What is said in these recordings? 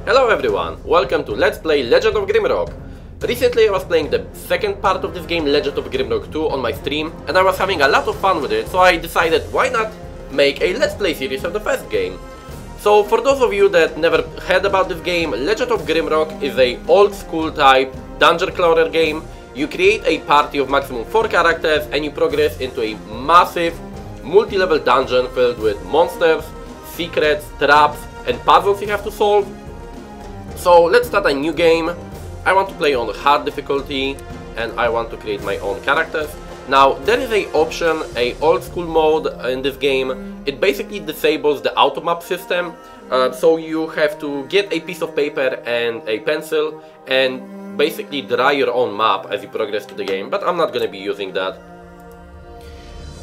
Hello everyone, welcome to Let's Play Legend of Grimrock. Recently I was playing the second part of this game, Legend of Grimrock 2, on my stream, and I was having a lot of fun with it, so I decided why not make a Let's Play series of the first game. So for those of you that never heard about this game, Legend of Grimrock is a old school type dungeon crawler game. You create a party of maximum 4 characters and you progress into a massive multi-level dungeon filled with monsters, secrets, traps and puzzles you have to solve. So let's start a new game. I want to play on hard difficulty and I want to create my own characters. Now there is a option, a old school mode in this game. It basically disables the auto map system, so you have to get a piece of paper and a pencil and basically draw your own map as you progress to the game, but I'm not gonna be using that.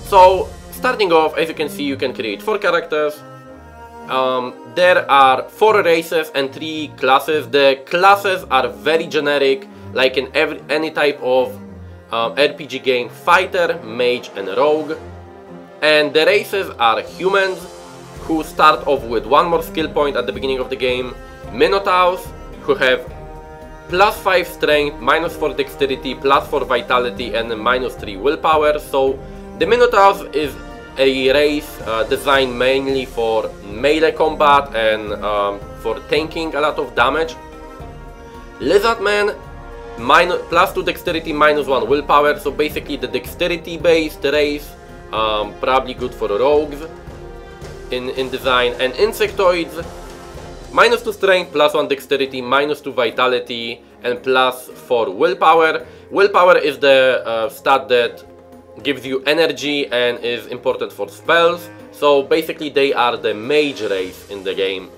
So starting off, as you can see, you can create 4 characters. There are 4 races and 3 classes. The classes are very generic, like in any type of RPG game: fighter, mage and rogue. And the races are humans, who start off with 1 more skill point at the beginning of the game, minotaurs, who have +5 strength, -4 dexterity, +4 vitality and -3 willpower. So the minotaurs is a race designed mainly for melee combat and for tanking a lot of damage. Lizardman, +2 dexterity, -1 willpower, so basically the dexterity based race, probably good for rogues in design. And insectoids, -2 strength, +1 dexterity, -2 vitality and +4 willpower. Willpower is the stat that gives you energy and is important for spells, so basically they are the mage race in the game.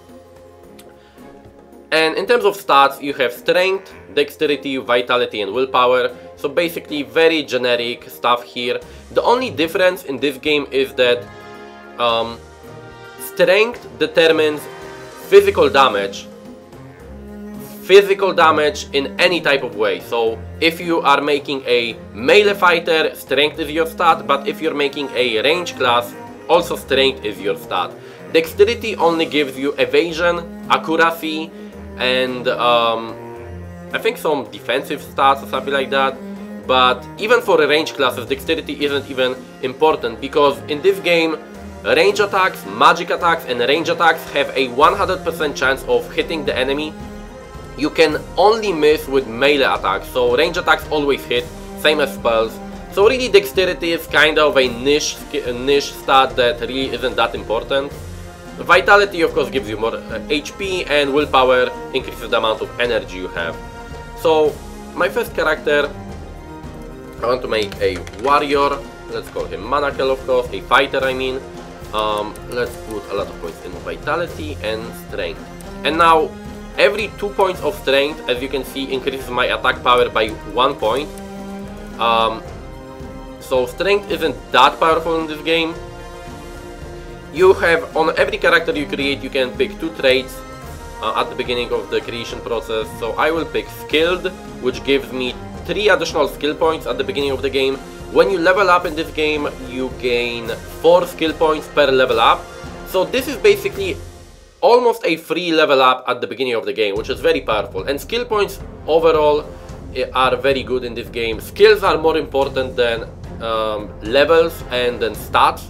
And in terms of stats, you have strength, dexterity, vitality and willpower, so basically very generic stuff here. The only difference in this game is that strength determines physical damage in any type of way. So if you are making a melee fighter, strength is your stat, but if you're making a range class, also strength is your stat. Dexterity only gives you evasion, accuracy and I think some defensive stats or something like that. But even for range classes, dexterity isn't even important, because in this game range attacks, magic attacks and range attacks have a 100% chance of hitting the enemy. You can only miss with melee attacks, so range attacks always hit, same as spells. So really dexterity is kind of a niche stat that really isn't that important. Vitality of course gives you more HP, and willpower increases the amount of energy you have. So my first character, I want to make a warrior. Let's call him Manakel, of course, a fighter I mean. Let's put a lot of points in vitality and strength. And now every 2 points of strength, as you can see, increases my attack power by 1 point. So strength isn't that powerful in this game. You have, on every character you create, you can pick 2 traits at the beginning of the creation process. So I will pick skilled, which gives me 3 additional skill points at the beginning of the game. When you level up in this game, you gain 4 skill points per level up. So this is basically almost a free level up at the beginning of the game, which is very powerful. And skill points overall are very good in this game. Skills are more important than levels and then stats.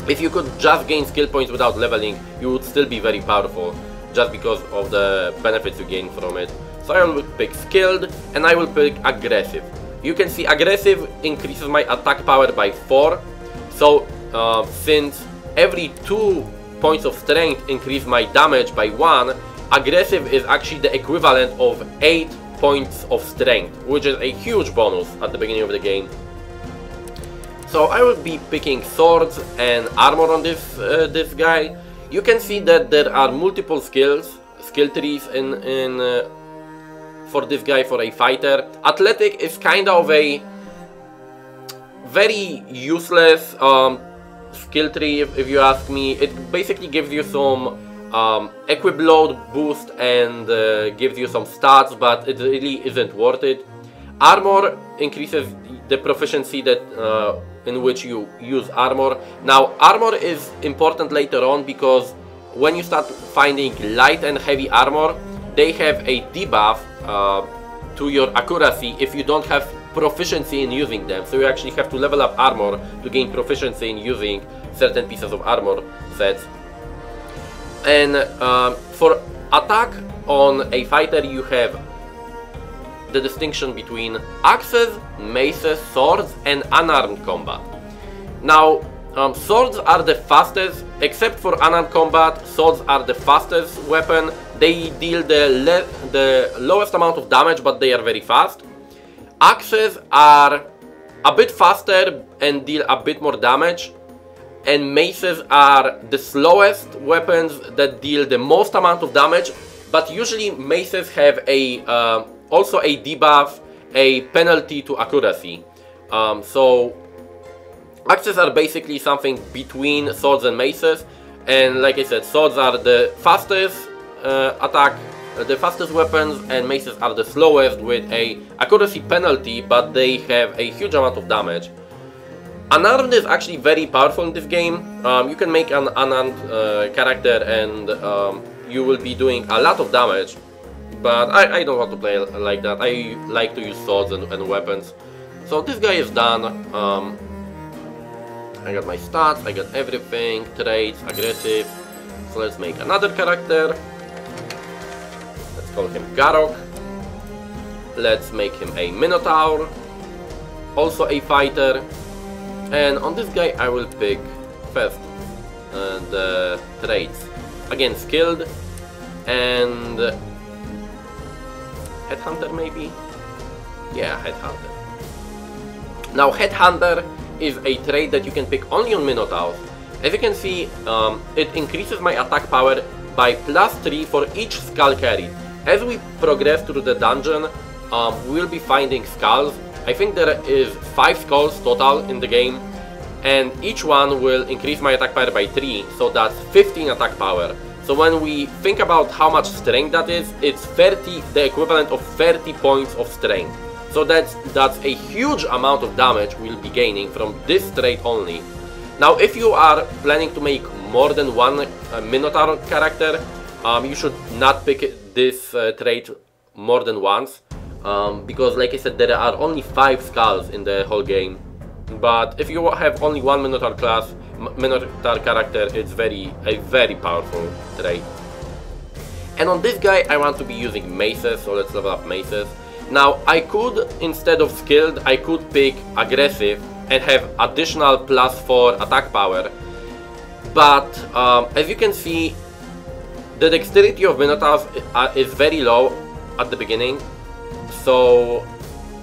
If you could just gain skill points without leveling, you would still be very powerful, just because of the benefits you gain from it. So I will pick skilled and I will pick aggressive. You can see aggressive increases my attack power by 4. So since every 2 points of strength increase my damage by 1, aggressive is actually the equivalent of 8 points of strength, which is a huge bonus at the beginning of the game. So I will be picking swords and armor on this guy. You can see that there are multiple skill trees for this guy, for a fighter. Athletic is kind of a very useless skill tree if you ask me. It basically gives you some equip load boost and gives you some stats, but it really isn't worth it. Armor increases the proficiency that in which you use armor. Now armor is important later on, because when you start finding light and heavy armor, they have a debuff to your accuracy if you don't have proficiency in using them. So you actually have to level up armor to gain proficiency in using certain pieces of armor sets. And for attack on a fighter, you have the distinction between axes, maces, swords, and unarmed combat. Now, swords are the fastest, except for unarmed combat. Swords are the fastest weapon. They deal the lowest amount of damage, but they are very fast. Axes are a bit faster and deal a bit more damage. And maces are the slowest weapons that deal the most amount of damage. But usually maces have also a debuff, a penalty to accuracy. So axes are basically something between swords and maces, and like I said, swords are the fastest the fastest weapons, and maces are the slowest with a accuracy penalty, but they have a huge amount of damage. Unarmed is actually very powerful in this game. You can make an unarmed character and you will be doing a lot of damage, but I don't want to play like that. I like to use swords and weapons. So this guy is done. I got my stats, I got everything, traits, aggressive. So let's make another character. Let's call him Garok. Let's make him a Minotaur, also a fighter. And on this guy I will pick first the traits. Again, skilled and Headhunter maybe? Yeah, Headhunter. Now Headhunter is a trait that you can pick only on Minotaurs. As you can see, it increases my attack power by +3 for each skull carried. As we progress through the dungeon, we'll be finding skulls. I think there is 5 skulls total in the game, and each one will increase my attack power by 3, so that's 15 attack power. So when we think about how much strength that is, it's 30, the equivalent of 30 points of strength. So that's a huge amount of damage we'll be gaining from this trait only. Now if you are planning to make more than one Minotaur character, you should not pick this trait more than once, because like I said, there are only 5 skulls in the whole game. But if you have only one Minotaur character, it's a very powerful trait. And on this guy I want to be using maces, so let's level up maces. Now I could, instead of skilled, I could pick aggressive and have additional +4 attack power. But as you can see, the dexterity of Minotaurs is very low at the beginning. So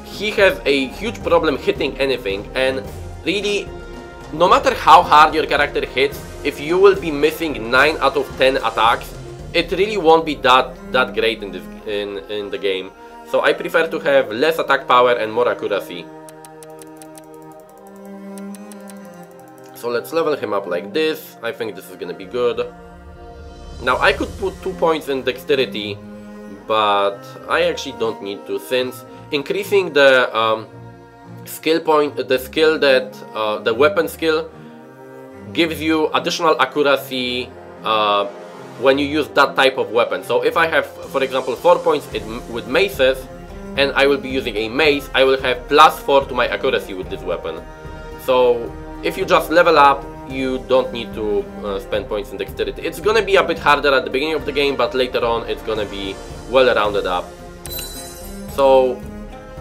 he has a huge problem hitting anything, and really, no matter how hard your character hits, if you will be missing 9 out of 10 attacks, it really won't be that great in the game. So I prefer to have less attack power and more accuracy. So let's level him up like this. I think this is gonna be good. Now I could put 2 points in dexterity, but I actually don't need to, since increasing the skill point, the weapon skill gives you additional accuracy when you use that type of weapon. So if I have, for example, 4 points with maces, and I will be using a mace, I will have +4 to my accuracy with this weapon. So if you just level up, you don't need to spend points in dexterity. It's gonna be a bit harder at the beginning of the game, but later on it's gonna be well rounded up. So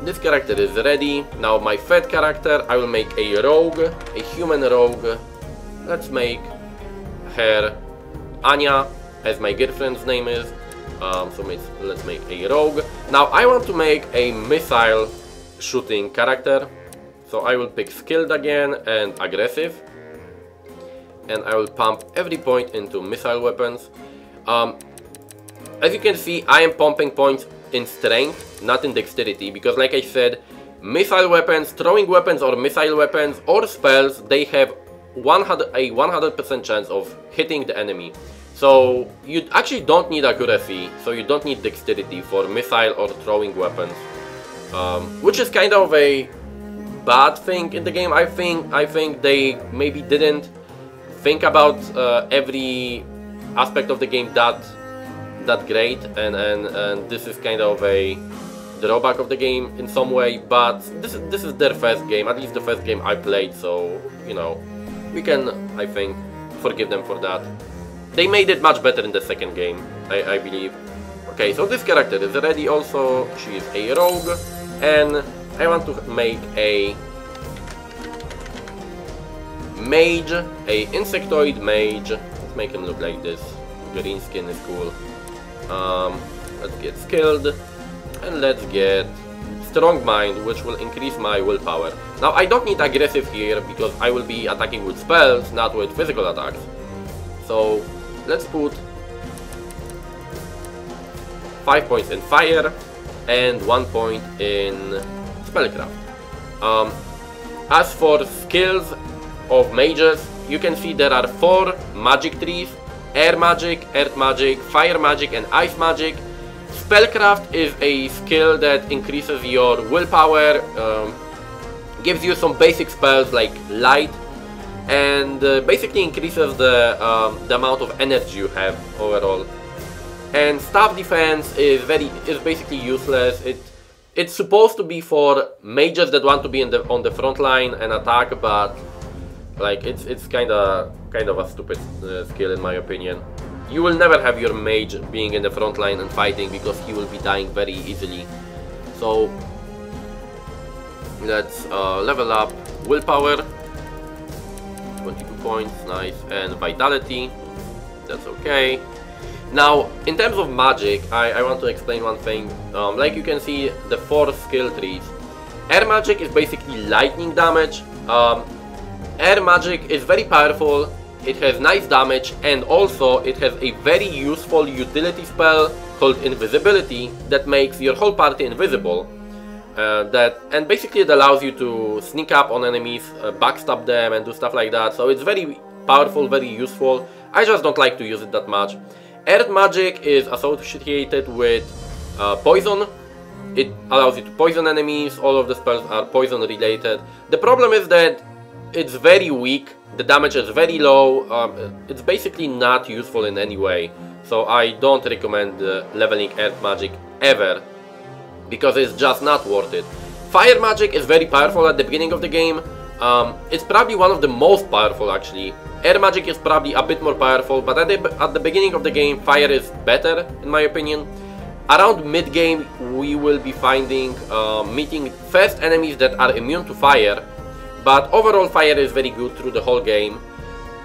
this character is ready. Now my third character, I will make a rogue, a human rogue. Let's make her Anya, as my girlfriend's name is. So let's make a rogue. Now I want to make a missile shooting character. So I will pick skilled again and aggressive. And I will pump every point into missile weapons. As you can see, I am pumping points in strength, not in dexterity, because like I said, missile weapons, throwing weapons or missile weapons or spells, they have a 100% chance of hitting the enemy. So you actually don't need accuracy, so you don't need dexterity for missile or throwing weapons, which is kind of a bad thing in the game. I think they maybe didn't think about every aspect of the game that great, and this is kind of a drawback of the game in some way, but this is their first game, at least the first game I played, so you know, we can, I think, forgive them for that. They made it much better in the second game, I believe. Okay, so this character is ready also, she is a rogue, and I want to make a mage, a insectoid mage. Let's make him look like this. Green skin is cool. Let's get skilled, and let's get strong mind, which will increase my willpower. Now I don't need aggressive here because I will be attacking with spells, not with physical attacks. So let's put 5 points in fire and 1 point in spellcraft. As for skills of mages, you can see there are 4 magic trees: air magic, earth magic, fire magic, and ice magic. Spellcraft is a skill that increases your willpower, gives you some basic spells like light, and basically increases the amount of energy you have overall. And staff defense is basically useless. It's supposed to be for mages that want to be on the front line and attack, but like it's kind of a stupid skill in my opinion. You will never have your mage being in the front line and fighting because he will be dying very easily. So let's level up willpower, 22 points, nice, and vitality, that's okay. Now in terms of magic, I want to explain one thing. Like you can see the 4 skill trees. Air magic is basically lightning damage. Air magic is very powerful, it has nice damage, and also it has a very useful utility spell called invisibility that makes your whole party invisible. And basically it allows you to sneak up on enemies, backstab them, and do stuff like that. So it's very powerful, very useful. I just don't like to use it that much. Earth magic is associated with poison. It allows you to poison enemies. All of the spells are poison related. The problem is that it's very weak, the damage is very low, it's basically not useful in any way. So I don't recommend leveling earth magic ever, because it's just not worth it. Fire magic is very powerful at the beginning of the game. It's probably one of the most powerful actually. Air magic is probably a bit more powerful, but at the beginning of the game, fire is better in my opinion. Around mid game we will be meeting first enemies that are immune to fire. But overall fire is very good through the whole game.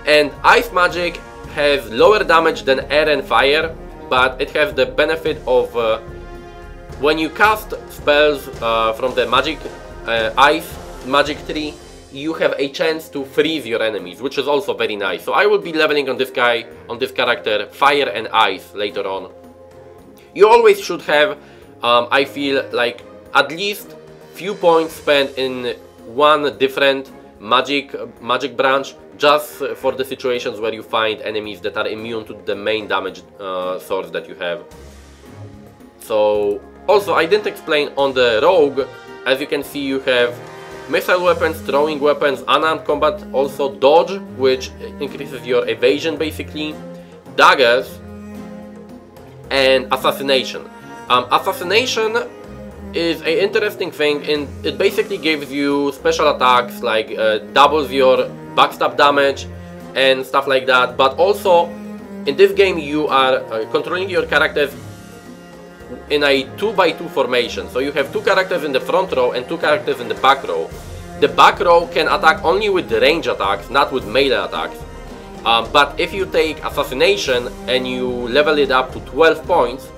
And ice magic has lower damage than air and fire, but it has the benefit of when you cast spells from the ice magic tree, you have a chance to freeze your enemies, which is also very nice. So I will be leveling on this character, fire and ice later on. You always should have, I feel like, at least few points spent in one different magic branch, just for the situations where you find enemies that are immune to the main damage source that you have. So also I didn't explain on the rogue. As you can see, you have missile weapons, throwing weapons, unarmed combat, also dodge, which increases your evasion basically, daggers, and assassination. Assassination is an interesting thing, and it basically gives you special attacks, like doubles your backstab damage and stuff like that. But also in this game you are controlling your characters in a 2x2 formation. So you have 2 characters in the front row and 2 characters in the back row. The back row can attack only with range attacks, not with melee attacks. But if you take assassination and you level it up to 12 points,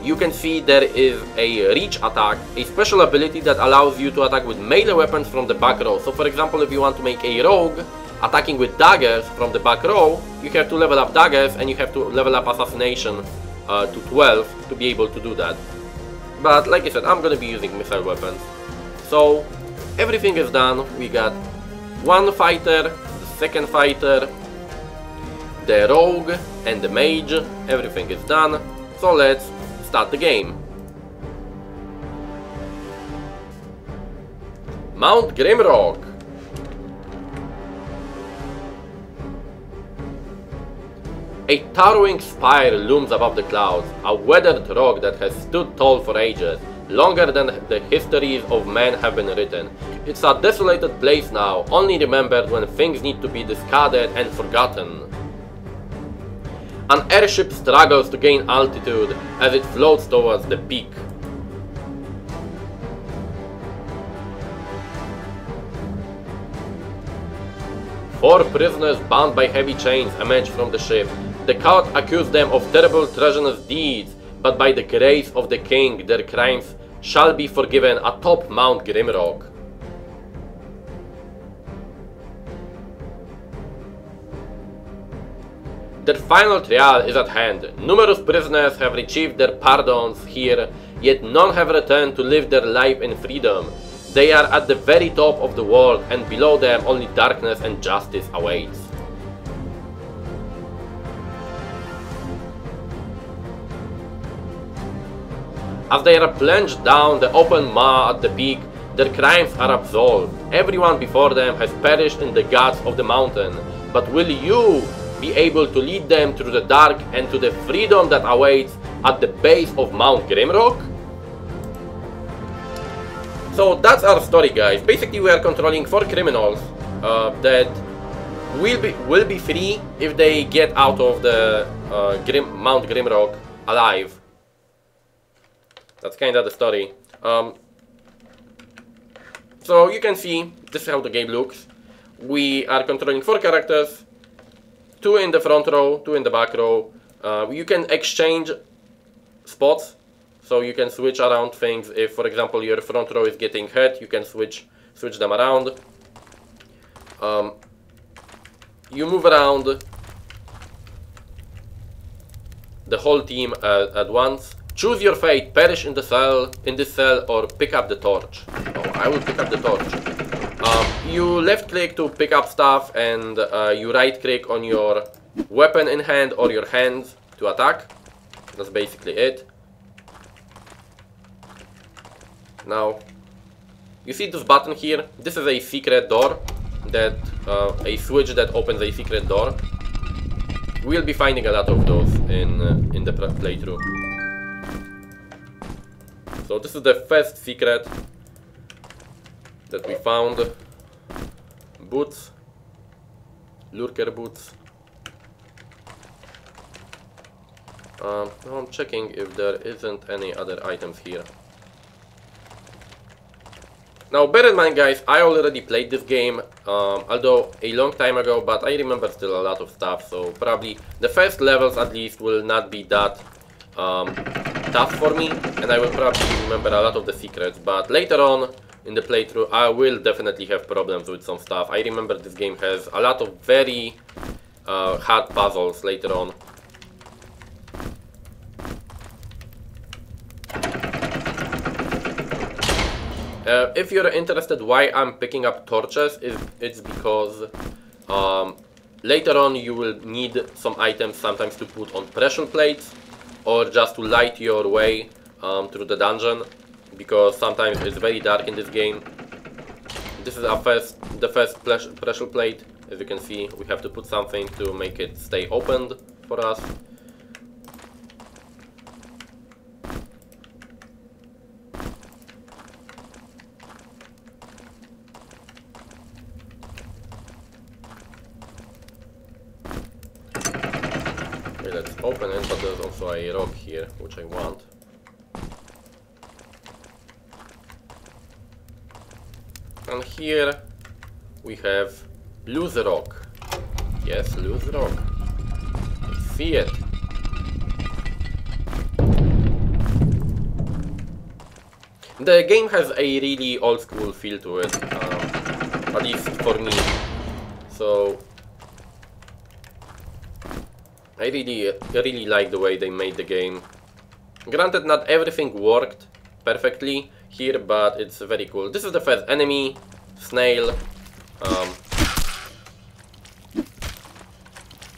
you can see there is a reach attack, a special ability that allows you to attack with melee weapons from the back row. So for example, if you want to make a rogue attacking with daggers from the back row, you have to level up daggers and you have to level up assassination to 12 to be able to do that. But like I said, I'm gonna be using missile weapons. So everything is done. We got one fighter, the second fighter, the rogue, and the mage. Everything is done. So let's start the game. Mount Grimrock. A towering spire looms above the clouds, a weathered rock that has stood tall for ages, longer than the histories of men have been written. It's a desolated place now, only remembered when things need to be discarded and forgotten. An airship struggles to gain altitude as it floats towards the peak. Four prisoners bound by heavy chains emerge from the ship. The court accused them of terrible treasonous deeds, but by the grace of the king their crimes shall be forgiven atop Mount Grimrock. Their final trial is at hand. Numerous prisoners have received their pardons here, yet none have returned to live their life in freedom. They are at the very top of the world, and below them only darkness and justice awaits. As they are plunged down the open maw at the peak, their crimes are absolved. Everyone before them has perished in the guts of the mountain. But will you be able to lead them through the dark and to the freedom that awaits at the base of Mount Grimrock? So that's our story, guys. Basically we are controlling 4 criminals that will be free if they get out of the Mount Grimrock alive. That's kinda the story. So you can see, this is how the game looks. We are controlling 4 characters, 2 in the front row, 2 in the back row. You can exchange spots, so you can switch around things. If, for example, your front row is getting hurt, you can switch them around. You move around the whole team at once. Choose your fate, perish in this cell, or pick up the torch. Oh, I will pick up the torch. You left click to pick up stuff, and you right click on your weapon in hand or your hands to attack. That's basically it. Now, you see this button here? This is a secret door, a switch that opens a secret door. We'll be finding a lot of those in the playthrough. So this is the first secret that we found. Boots, lurker boots. Now I'm checking if there isn't any other items here. Now bear in mind, guys, I already played this game, although a long time ago, but I remember still a lot of stuff, so probably the first levels at least will not be that tough for me, and I will probably remember a lot of the secrets, but later on in the playthrough I will definitely have problems with some stuff. I remember this game has a lot of very hard puzzles later on. If you're interested why I'm picking up torches, it's because later on you will need some items sometimes to put on pressure plates, or just to light your way through the dungeon, because sometimes it's very dark in this game. This is the first pressure plate. As you can see, we have to put something to make it stay opened for us. Okay, let's open it, but there's also a rock here, which I want. And here we have loose rock. Yes, loose rock. See it. The game has a really old school feel to it, at least for me. So I really like the way they made the game. Granted, not everything worked perfectly here, but it's very cool. This is the first enemy, snail.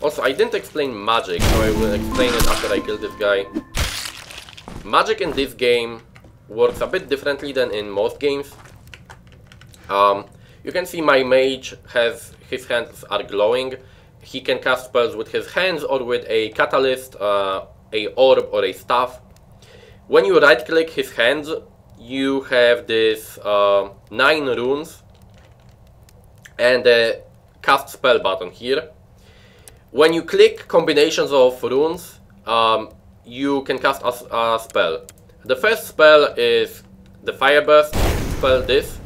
Also, I didn't explain magic, so I will explain it after I kill this guy. Magic in this game works a bit differently than in most games. You can see my mage his hands are glowing, he can cast spells with his hands or with a catalyst, a orb or a staff. When you right click his hands, you have this 9 runes and a cast spell button here. When you click combinations of runes, you can cast a spell. The first spell is the Fire Burst spell, this,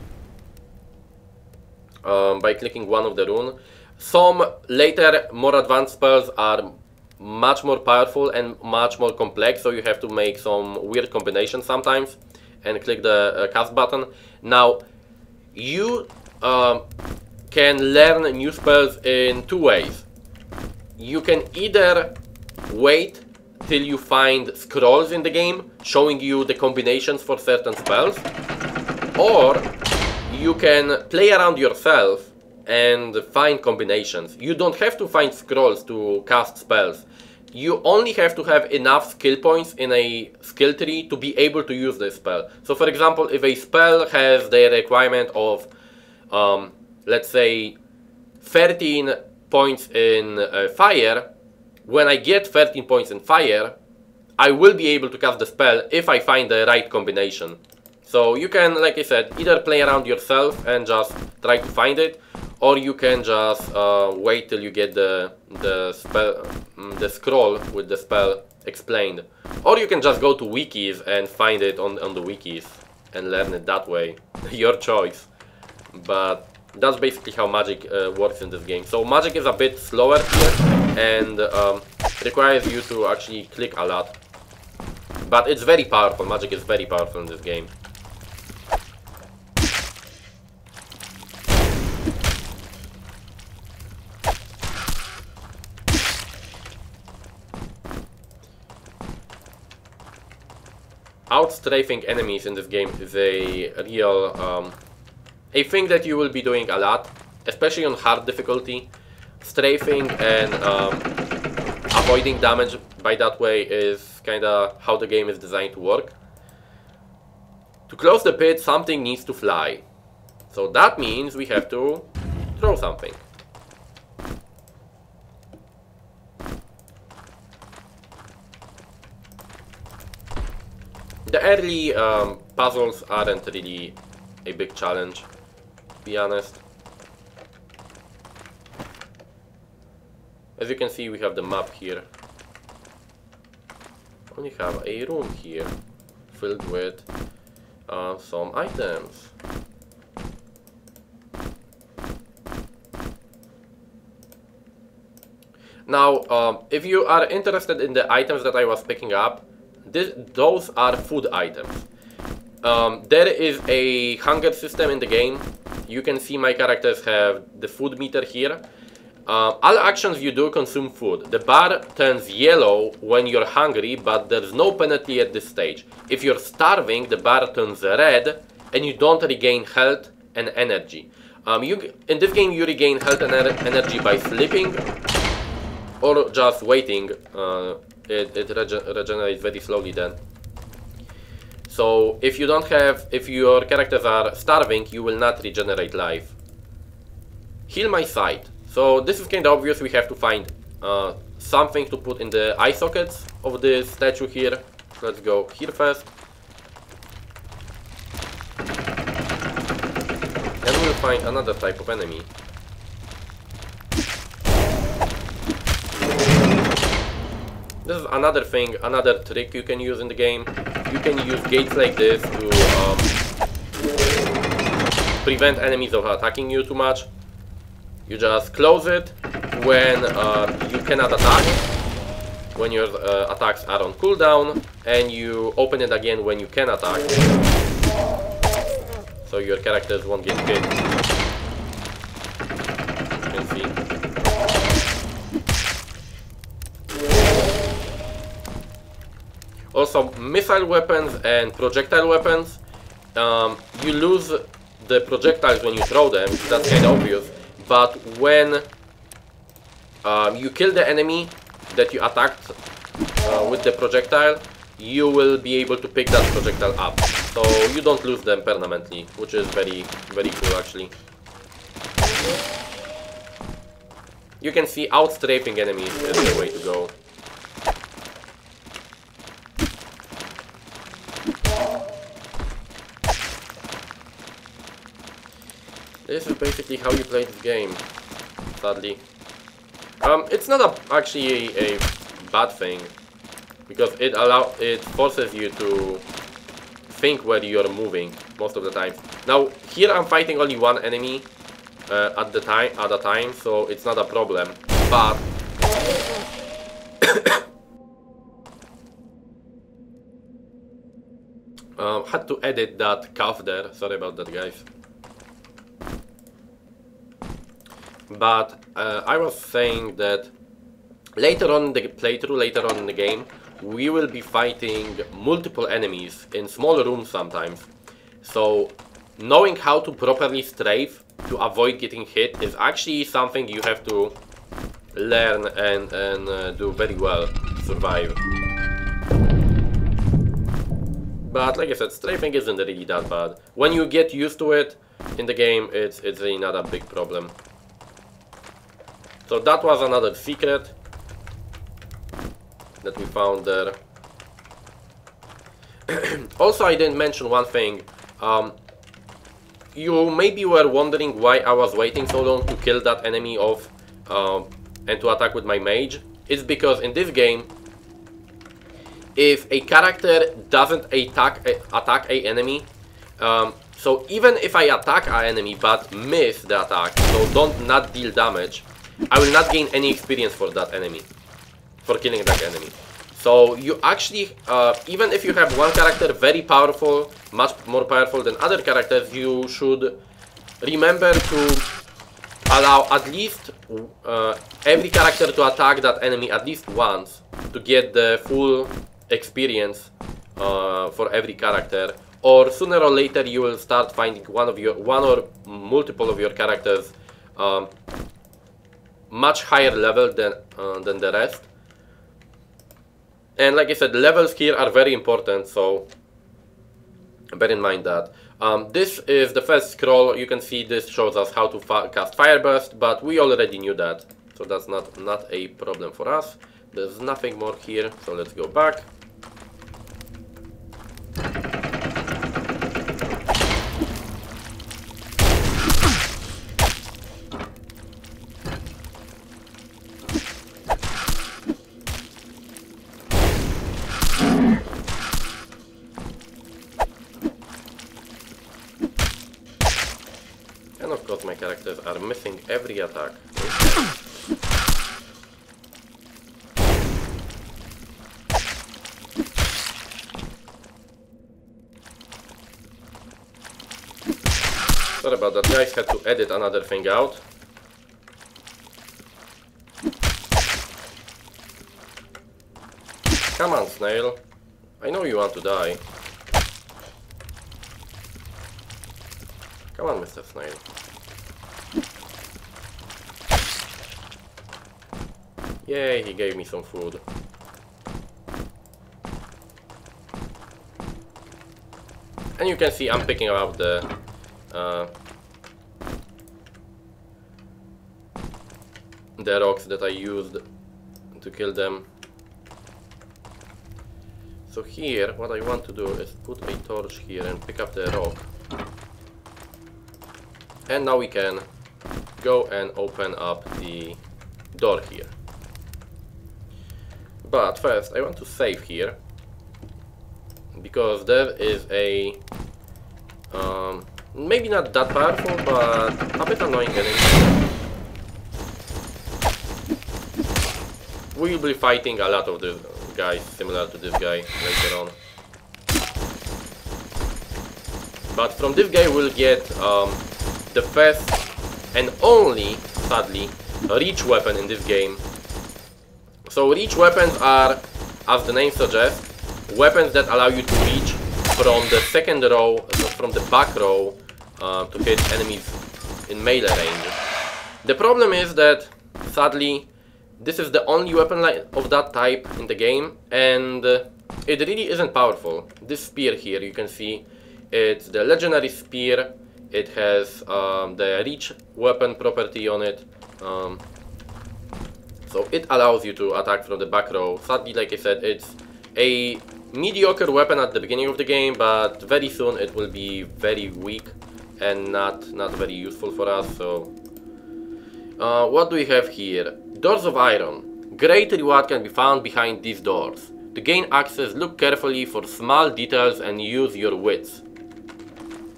by clicking one of the rune. Some later, more advanced spells are much more powerful and much more complex, so you have to make some weird combinations sometimes and click the cast button. Now, you can learn new spells in 2 ways. You can either wait till you find scrolls in the game showing you the combinations for certain spells, or you can play around yourself and find combinations. You don't have to find scrolls to cast spells. You only have to have enough skill points in a skill tree to be able to use this spell. So for example, if a spell has the requirement of, let's say, 13 points in fire, when I get 13 points in fire, I will be able to cast the spell if I find the right combination. So you can, like I said, either play around yourself and just try to find it, or you can just wait till you get the scroll with the spell explained. Or you can just go to wikis and find it on the wikis and learn it that way. Your choice. But that's basically how magic works in this game. So magic is a bit slower here and requires you to actually click a lot. But it's very powerful. Magic is very powerful in this game. Outstrafing enemies in this game is a real a thing that you will be doing a lot, especially on hard difficulty. Strafing and avoiding damage by that way is kinda how the game is designed to work. To close the pit, something needs to fly. So that means we have to throw something. The early puzzles aren't really a big challenge, to be honest. As you can see, we have the map here. We have a room here filled with some items. Now, if you are interested in the items that I was picking up, those are food items. There is a hunger system in the game. You can see my characters have the food meter here. All actions you do consume food. The bar turns yellow when you're hungry, but there's no penalty at this stage. If you're starving, the bar turns red and you don't regain health and energy. In this game you regain health and energy by sleeping or just waiting. It regenerates very slowly then. So if your characters are starving, you will not regenerate life. Heal my sight. So this is kind of obvious. We have to find something to put in the eye sockets of this statue here. So let's go here first. And we'll find another type of enemy. This is another thing, another trick you can use in the game. You can use gates like this to prevent enemies of attacking you too much. You just close it when you cannot attack, when your attacks are on cooldown, and you open it again when you can attack, so your characters won't get hit. You can see. Also, missile weapons and projectile weapons, you lose the projectiles when you throw them, that's kind of obvious. But when you kill the enemy that you attacked with the projectile, you will be able to pick that projectile up. So you don't lose them permanently, which is very, very cool actually. you can see outstrafing enemies is the way to go. This is basically how you play this game, sadly. It's not actually a bad thing, because it forces you to think where you're moving most of the time. Now here I'm fighting only one enemy at a time, so it's not a problem. But had to edit that cough there. Sorry about that, guys. But I was saying that later on in the playthrough, later on in the game, we will be fighting multiple enemies in small rooms sometimes. So knowing how to properly strafe to avoid getting hit is actually something you have to learn and do very well to survive. But like I said, strafing isn't really that bad. When you get used to it in the game, it's really not a big problem. So that was another secret that we found there. Also, I didn't mention one thing. You maybe were wondering why I was waiting so long to kill that enemy off and to attack with my mage. It's because in this game, if a character doesn't attack a enemy, so even if I attack an enemy but miss the attack, so not deal damage, I will not gain any experience for that enemy, for killing that enemy. So you actually, even if you have one character very powerful, much more powerful than other characters, you should remember to allow at least every character to attack that enemy at least once to get the full experience for every character. Or sooner or later you will start finding one or multiple of your characters much higher level than the rest. And like I said, levels here are very important, so bear in mind that. This is the first scroll. You can see this shows us how to cast Fire Burst, but we already knew that, so that's not a problem for us. There's nothing more here, so let's go back. And of course my characters are missing every attack. Sorry about that, guys, had to edit another thing out. Come on, snail. I know you want to die. Come on, Mr. Snail. Yay, he gave me some food. And you can see I'm picking up the rocks that I used to kill them. So here, what I want to do is put a torch here and pick up the rock. And now we can go and open up the door here. But first I want to save here, because there is a maybe not that powerful but a bit annoying enemy. We will be fighting a lot of the guys similar to this guy later on. But from this guy we'll get the first and only, sadly, reach weapon in this game. So reach weapons are, as the name suggests, weapons that allow you to reach from the second row, from the back row, to hit enemies in melee range. The problem is that, sadly, this is the only weapon of that type in the game, and it really isn't powerful. This spear here, you can see, it's the legendary spear. It has the reach weapon property on it. So it allows you to attack from the back row. Sadly, like I said, it's a mediocre weapon at the beginning of the game, but very soon it will be very weak and not very useful for us. So what do we have here? Doors of iron. Great reward can be found behind these doors. To gain access, look carefully for small details and use your wits.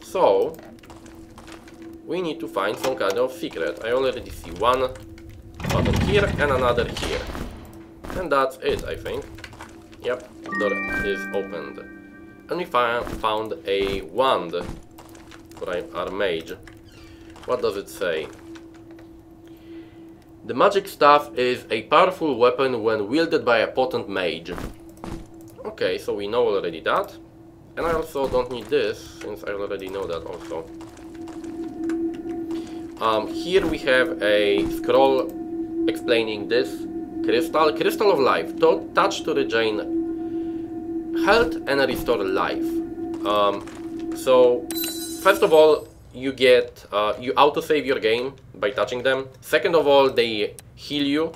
So we need to find some kind of secret. I already see one button here and another here. And that's it, I think. Yep, door is opened. And we found a wand for our mage. What does it say? The magic staff is a powerful weapon when wielded by a potent mage. Okay, so we know already that. And I also don't need this, since I already know that also. Here we have a scroll explaining this crystal. Crystal of life. Touch to regain health and restore life. So, first of all, you get you autosave your game by touching them. Second of all, they heal you.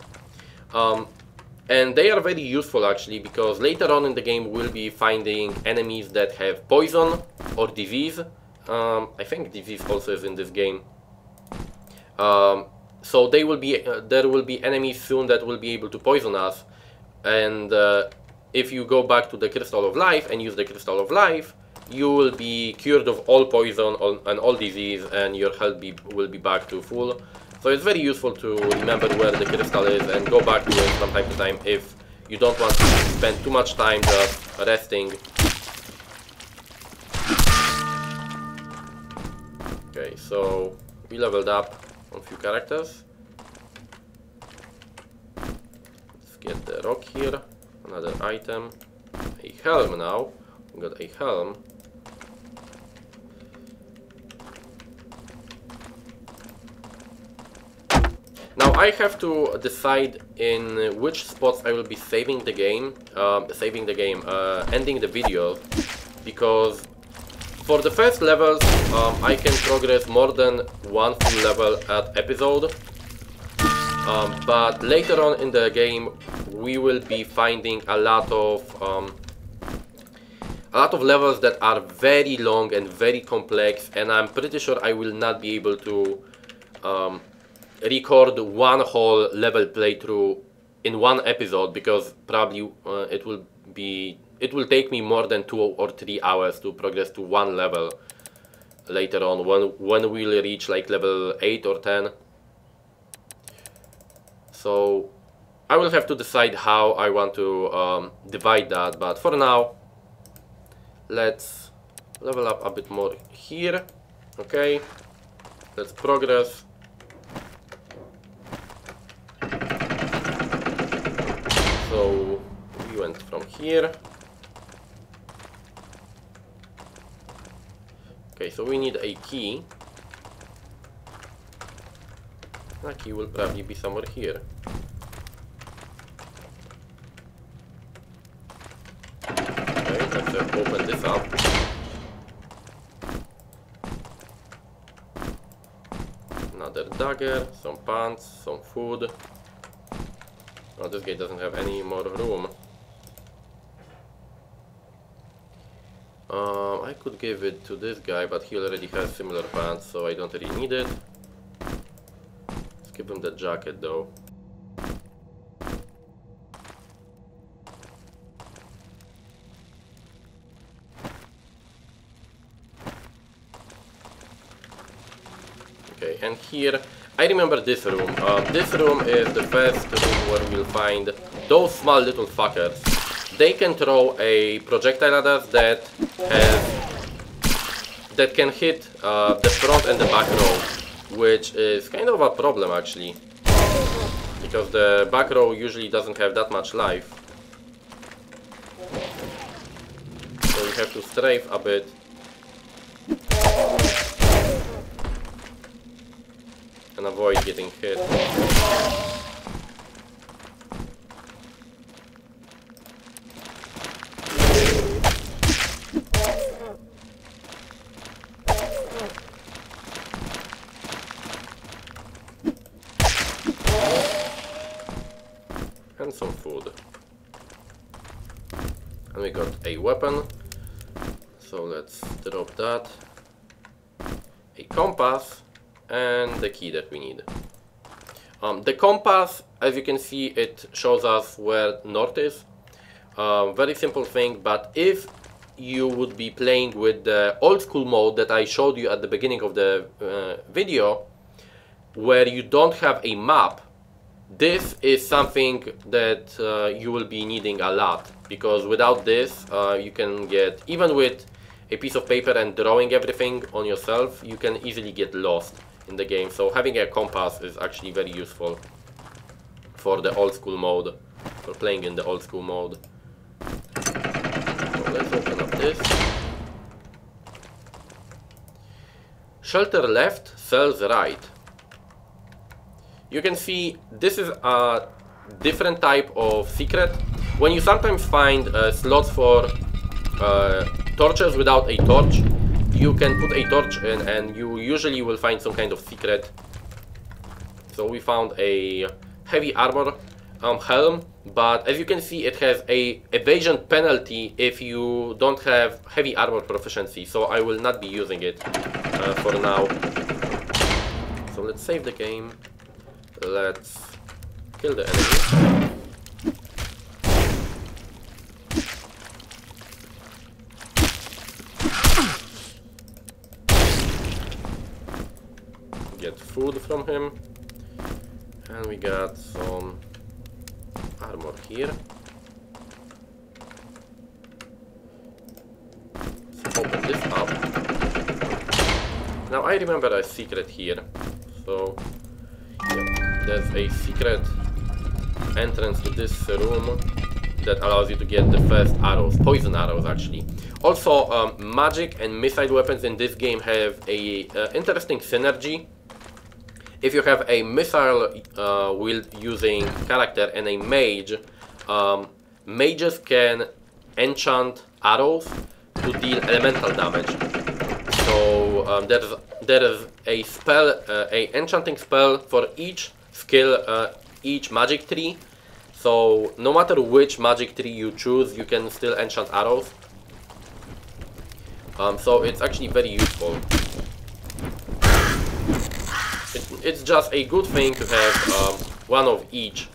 And they are very useful actually, because later on in the game we'll be finding enemies that have poison or disease. I think disease also is in this game. So they will be there will be enemies soon that will be able to poison us. And if you go back to the Crystal of Life and use the Crystal of Life, you will be cured of all poison and all disease, and your health will be back to full. So it's very useful to remember where the crystal is and go back to it from time to time if you don't want to spend too much time just resting. Okay, so we leveled up on a few characters. Let's get the rock here, another item, a helm now. We got a helm. Now I have to decide in which spots I will be saving the game, ending the video, because for the first levels I can progress more than one full level at episode, but later on in the game we will be finding a lot of levels that are very long and very complex, and I'm pretty sure I will not be able to record one whole level playthrough in one episode, because probably it will take me more than 2 or 3 hours to progress to one level later on when we'll reach like level 8 or 10. So I will have to decide how I want to divide that, but for now let's level up a bit more here. Okay, let's progress. So we went from here. Okay, so we need a key. The key will probably be somewhere here. Okay, let's open this up. Another dagger, some pants, some food. Oh, this guy doesn't have any more room. I could give it to this guy, but he already has similar pants, so I don't really need it. Let's give him the jacket though. Okay, and here I remember this room. This room is the first room where we'll find those small little fuckers. They can throw a projectile at us that can hit the front and the back row, which is kind of a problem actually, because the back row usually doesn't have that much life. So we have to strafe a bit. And avoid getting hit. And we got a weapon, so let's drop that, a compass, and the key that we need. The compass, as you can see, it shows us where north is. Very simple thing, but if you would be playing with the old school mode that I showed you at the beginning of the video, where you don't have a map, this is something that you will be needing a lot, because without this you can get, even with a piece of paper and drawing everything on yourself, you can easily get lost in the game. So having a compass is actually very useful for the old school mode, for playing in the old school mode. So let's open up this. Shelter left, cells right. You can see this is a different type of secret. When you sometimes find slots for torches without a torch, you can put a torch in and you usually will find some kind of secret. So we found a heavy armor helm, but as you can see, it has a evasion penalty if you don't have heavy armor proficiency, so I will not be using it for now. So let's save the game. Let's kill the enemy. Get food from him. And we got some armor here. Let's open this up. Now I remember a secret here. So yeah, there's a secret entrance to this room that allows you to get the first arrows, poison arrows actually. Also, magic and missile weapons in this game have a interesting synergy. If you have a missile wield using character and a mage, mages can enchant arrows to deal elemental damage. So there is a spell, a enchanting spell for each skill, each magic tree. So no matter which magic tree you choose, you can still enchant arrows. So it's actually very useful. It's just a good thing to have one of each,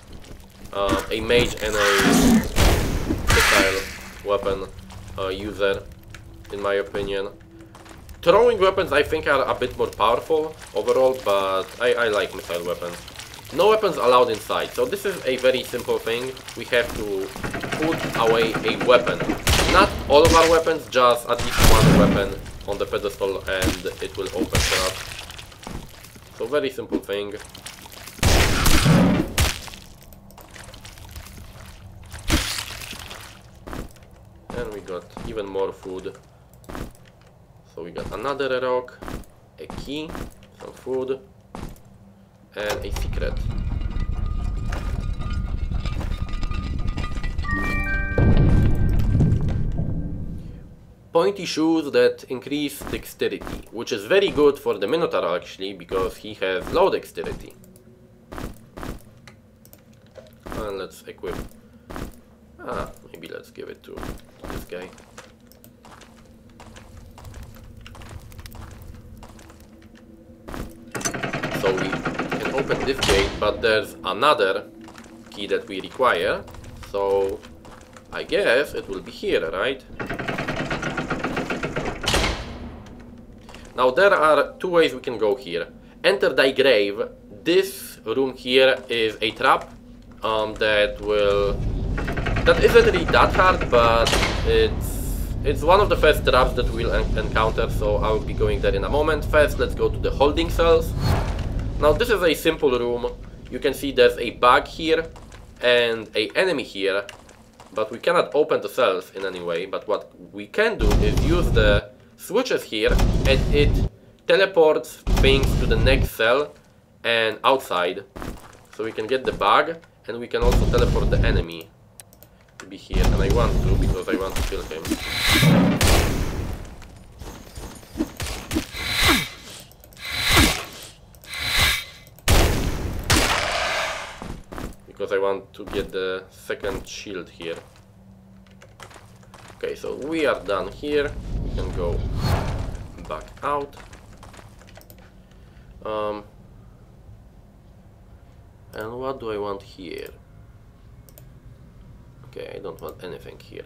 a mage and a missile weapon user, in my opinion. Throwing weapons I think are a bit more powerful overall, but I like missile weapons. No weapons allowed inside, so this is a very simple thing. We have to put away a weapon. Not all of our weapons, just at least one weapon on the pedestal, and it will open for us. So very simple thing. And we got even more food. So we got another rock, a key, some food, and a secret. Pointy shoes that increase dexterity, which is very good for the Minotaur actually, because he has low dexterity. And let's equip. Maybe let's give it to this guy. So we can open this gate, but there's another key that we require. So I guess it will be here, right? Now there are two ways we can go here. Enter thy grave. This room here is a trap that isn't really that hard, but it's one of the first traps that we'll encounter, so I'll be going there in a moment. First, let's go to the holding cells. Now this is a simple room. You can see there's a bug here and an enemy here, but we cannot open the cells in any way. But what we can do is use the switches here, and it teleports things to the next cell and outside. So we can get the bug, and we can also teleport the enemy to be here. And I want to, because I want to kill him. Because I want to get the second shield here. Okay, so we are done here. We can go back out. And what do I want here? Okay, I don't want anything here.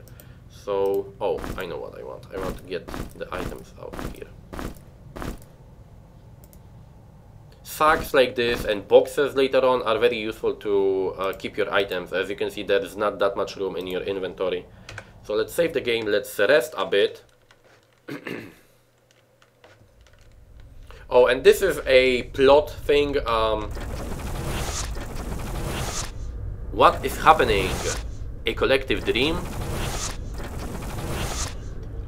So, oh, I know what I want. I want to get the items out here. Sacks like this and boxes later on are very useful to keep your items. As you can see, there is not that much room in your inventory. So let's save the game, let's rest a bit. Oh, and this is a plot thing. What is happening? A collective dream?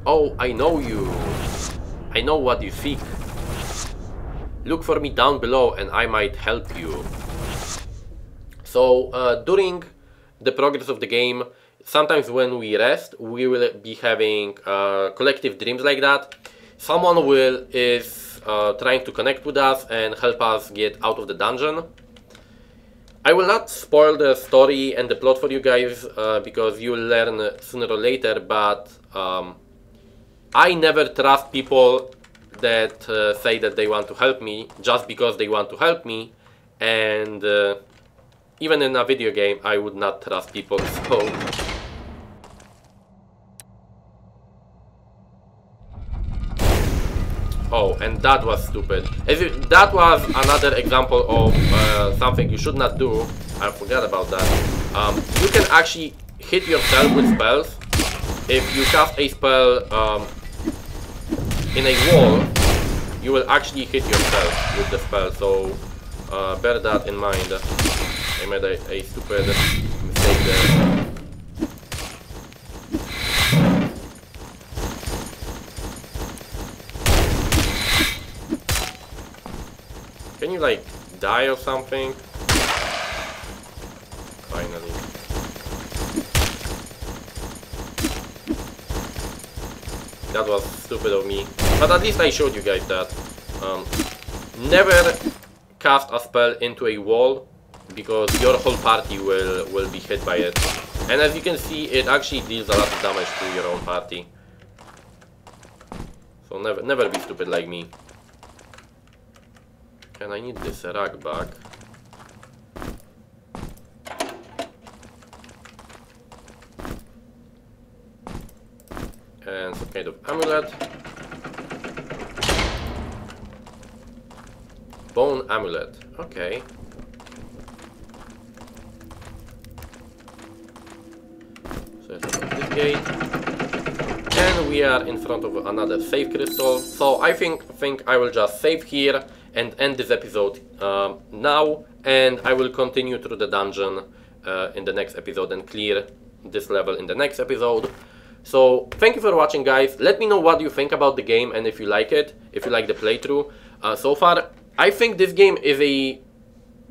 Oh, I know you. I know what you seek. Look for me down below and I might help you. So, during the progress of the game, sometimes when we rest, we will be having collective dreams like that. Someone is trying to connect with us and help us get out of the dungeon. I will not spoil the story and the plot for you guys because you will learn sooner or later, but I never trust people that say that they want to help me just because they want to help me, and even in a video game I would not trust people, so... Oh, and that was stupid. That was another example of something you should not do. I forgot about that. You can actually hit yourself with spells. If you cast a spell in a wall, you will actually hit yourself with the spell, so bear that in mind. I made a stupid mistake there. Can you like die or something? Finally. That was stupid of me, but at least I showed you guys that. Never cast a spell into a wall because your whole party will be hit by it. And as you can see, it actually deals a lot of damage to your own party. So never be stupid like me. And I need this rag back. And some kind of amulet. Bone amulet. Okay. So let's open this gate. And we are in front of another save crystal. So I think I will just save here and end this episode now, and I will continue through the dungeon in the next episode and clear this level in the next episode. So thank you for watching, guys. Let me know what you think about the game and if you like it, if you like the playthrough. So far, I think this game is a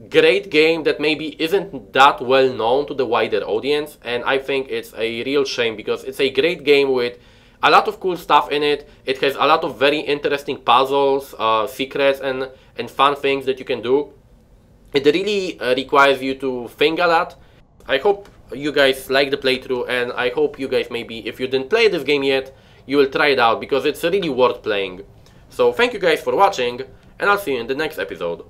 great game that maybe isn't that well known to the wider audience, and I think it's a real shame because it's a great game with a lot of cool stuff in it. It has a lot of very interesting puzzles, secrets and fun things that you can do. It really requires you to think a lot. I hope you guys like the playthrough, and I hope you guys maybe, if you didn't play this game yet, you will try it out because it's really worth playing. So thank you guys for watching, and I'll see you in the next episode.